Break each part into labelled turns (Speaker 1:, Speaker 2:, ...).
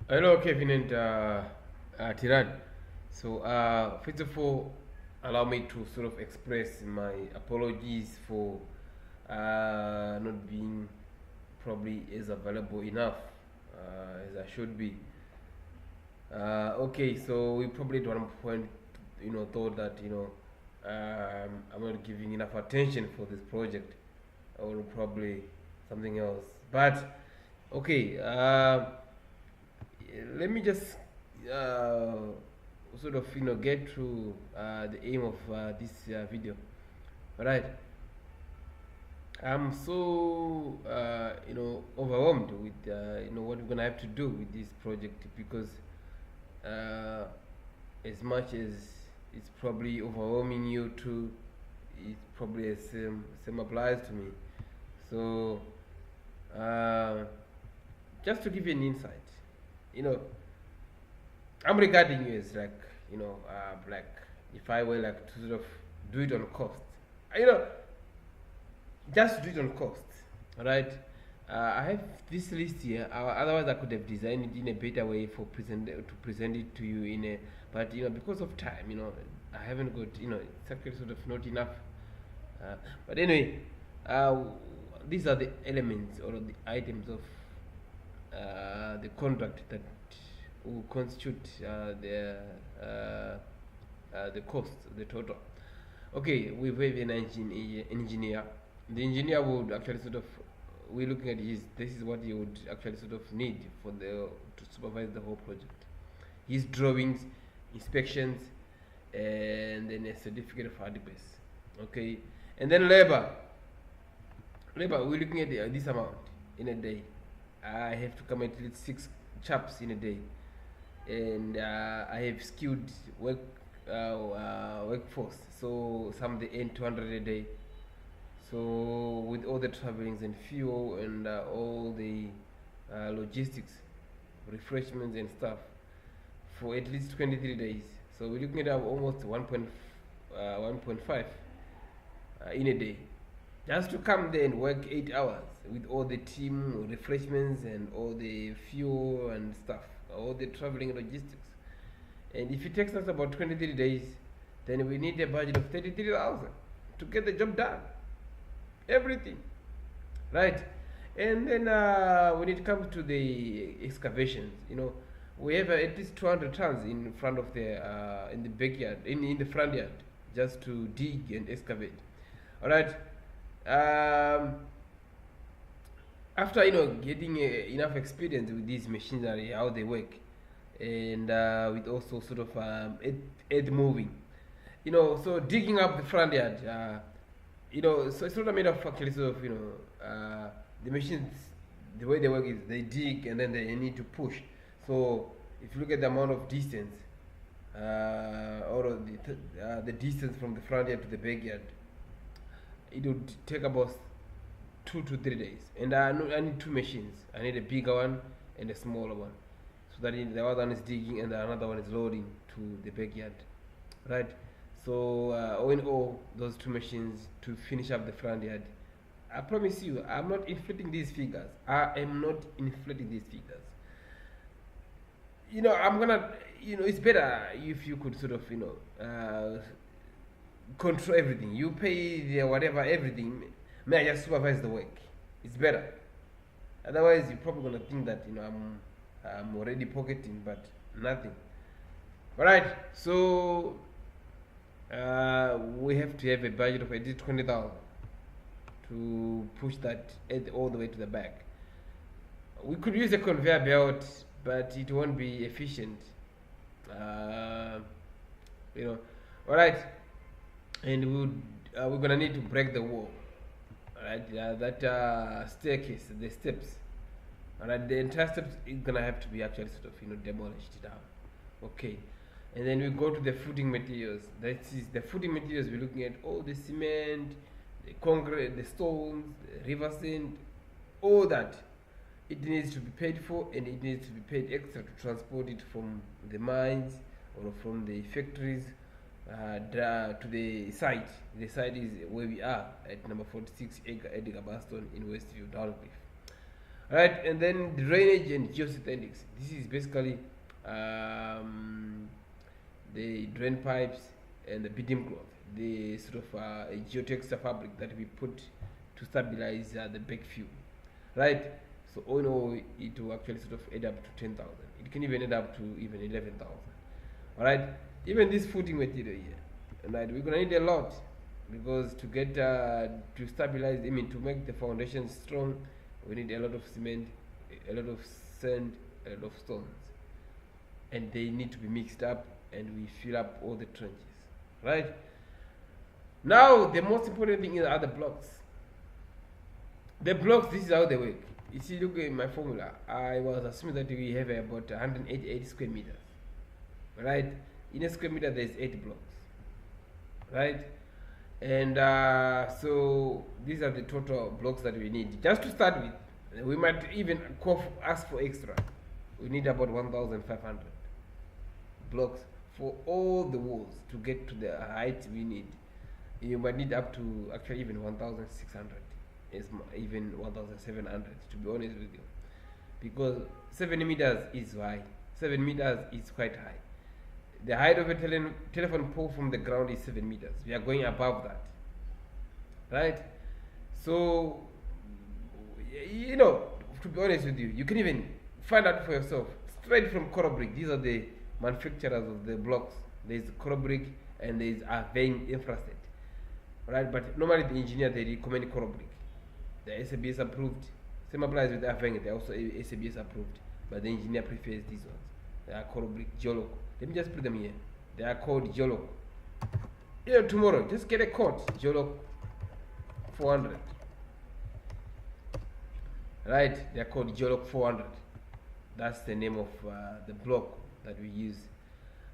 Speaker 1: Hello, Kevin and Tiran. So, first of all, allow me to sort of express my apologies for not being probably as available enough as I should be. Okay, so we probably at one point, thought that I'm not giving enough attention for this project, or probably something else. But okay. Let me just uh, sort of get to the aim of this video. All right, I'm so overwhelmed with what we're gonna have to do with this project because uh, as much as it's probably overwhelming you too, it probably same applies to me. So uh, just to give you an insight, you know I'm regarding you as like if I were like to sort of do it on cost, you know, just do it on cost. All right. I have this list here. Otherwise, I could have designed it in a better way for present it to you in a. But because of time, I haven't got. It's actually sort of not enough. Uh, but anyway, uh, these are the elements or the items of the contract that will constitute the cost, the total. Okay, we have an engineer. The engineer would actually sort of, we're looking at his, this is what he would actually sort of need for to supervise the whole project. His drawings, inspections, and then a certificate of adequacy. Okay, and then labor. Labor, we're looking at this amount in a day. I have to come at least 6 chaps in a day, and I have skilled workforce. So some they earn 200 a day. So with all the travelings and fuel and all the logistics, refreshments and stuff for at least 23 days. So we're looking at almost 1.5 in a day. Just to come there and work 8 hours with all the team refreshments and all the fuel and stuff, all the traveling logistics. And if it takes us about 23 days, then we need a budget of 33,000 to get the job done. Everything, right? And then when it comes to the excavations, we have at least 200 tons in front of the in the backyard, in the front yard, just to dig and excavate. All right. Um, After getting enough experience with these machinery, how they work, and with also sort of earth moving, so digging up the front yard, so it's not a matter of actually sort of the machines, the way they work is they dig and then they need to push. So if you look at the amount of distance, or the distance from the front yard to the backyard, it would take about 2 to 3 days. And I need two machines. I need a bigger one and a smaller one, so that the other one is digging and the another one is loading to the backyard, right? So all in all, those two machines to finish up the front yard. I promise you, I'm not inflating these figures. I am not inflating these figures. I'm gonna. It's better if you could sort of control everything. You pay the whatever everything. May I just supervise the work? It's better. Otherwise, you're probably gonna think that I'm already pocketing, but nothing. All right. So we have to have a budget of at least 20,000 to push that all the way to the back. We could use a conveyor belt, but it won't be efficient. Uh, you know. All right. And we're gonna need to break the wall. Alright, that staircase, the steps. Alright, the entire steps is gonna have to be actually sort of demolished down. Okay, and then we go to the footing materials. That is the footing materials. We're looking at all the cement, the concrete, the stones, the river sand, all that. It needs to be paid for, and it needs to be paid extra to transport it from the mines or from the factories to the site. The site is where we are at number 46 Edgar Baston in Westview, Dalcliffe. right? And then drainage and geosynthetics. This is basically um, the drain pipes and the bedding cloth, the sort of a geotexture fabric that we put to stabilize the backfill, right? So all in all, it will actually sort of add up to 10,000. It can even add up to even 11,000. All right, even this footing material here, right? We're gonna need a lot because to get to stabilize, I mean to make the foundation strong, we need a lot of cement, a lot of sand, a lot of stones, and they need to be mixed up, and we fill up all the trenches, right? Now the most important thing are the blocks. The blocks, this is how they work. You see, look at my formula. I was assuming that we have about 188 square meters, right? In a square meter there's 8 blocks, right? And so these are the total blocks that we need. Just to start with, we might even ask for extra. We need about 1,500 blocks for all the walls to get to the height we need. You might need up to actually even 1,600, even 1,700, to be honest with you, because 7 meters is high. 7 meters is quite high. The height of a telephone pole from the ground is 7 meters. We are going above that, right? So, you know, to be honest with you, you can even find out for yourself straight from Coral Brick. These are the manufacturers of the blocks. There is Coral Brick and there is Vein Infraset, right? But normally the engineer, they recommend Coral Brick. The SABS approved. Same applies with Aveng. They are also SABS approved, but the engineer prefers these ones. They are Coral Brick Geoloc. Let me just put them here. They are called Geoloc. You know, tomorrow, just get a quote. Geoloc 400. Right? They are called Geoloc 400. That's the name of the block that we use.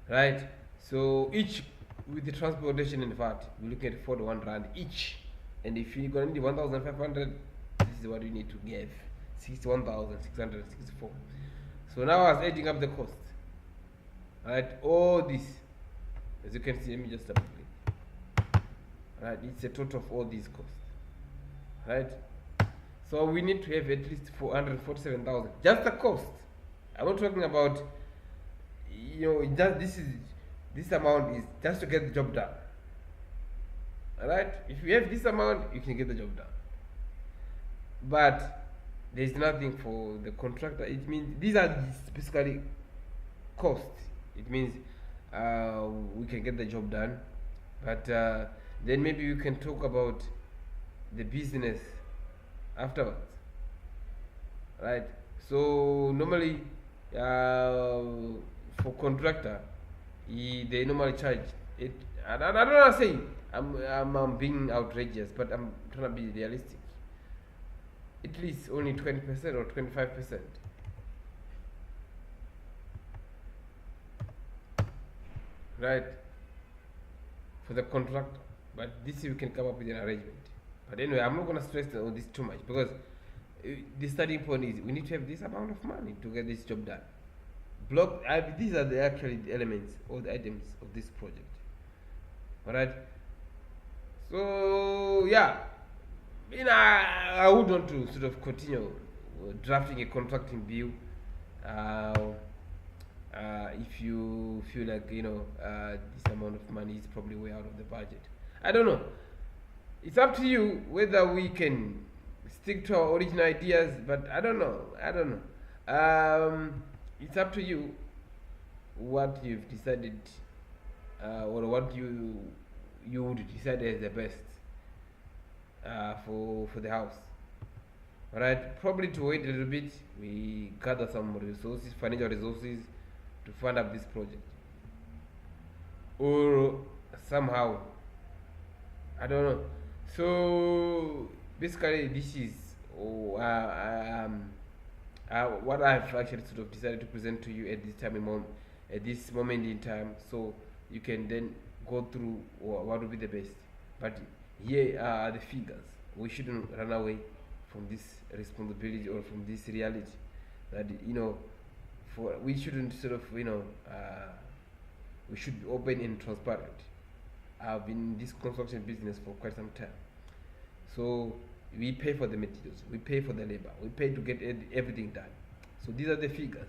Speaker 1: Right? So each, with the transportation and VAT, we're looking at 41 rand each. And if you're going to need 1,500, this is what you need to give. 61,664. So now I was adding up the cost. Right, all this, as you can see, let me just double click. Right, it's a total of all these costs. Right, so we need to have at least 447,000. Just the cost. I'm not talking about, you know, just this amount is just to get the job done. Alright, if you have this amount, you can get the job done. But there's nothing for the contractor. It means these are basically costs. It means we can get the job done, but then maybe we can talk about the business afterwards, right? So normally for contractor, they normally charge it. I don't want to say I'm being outrageous, but I'm trying to be realistic. At least only 20% or 25%. Right, for the contractor, but this we can come up with an arrangement. But anyway, I'm not going to stress on this too much, because the starting point is we need to have this amount of money to get this job done. These are actually the elements or the items of this project. All right. So yeah, you know, I would want to sort of continue drafting a contracting bill. If you feel like, you know, this amount of money is probably way out of the budget, I don't know. It's up to you whether we can stick to our original ideas, but I don't know. It's up to you what you've decided, or what you would decide as the best for the house. All right, probably to wait a little bit, we gather some resources, financial resources, to fund up this project, or somehow, I don't know. So basically this is what I've actually sort of decided to present to you at this moment in time, so you can then go through what would be the best. But here are the figures. We shouldn't run away from this responsibility or from this reality, that, you know, we shouldn't sort of, you know, we should be open and transparent. I've been in this construction business for quite some time, so we pay for the materials, we pay for the labor, we pay to get everything done. So these are the figures.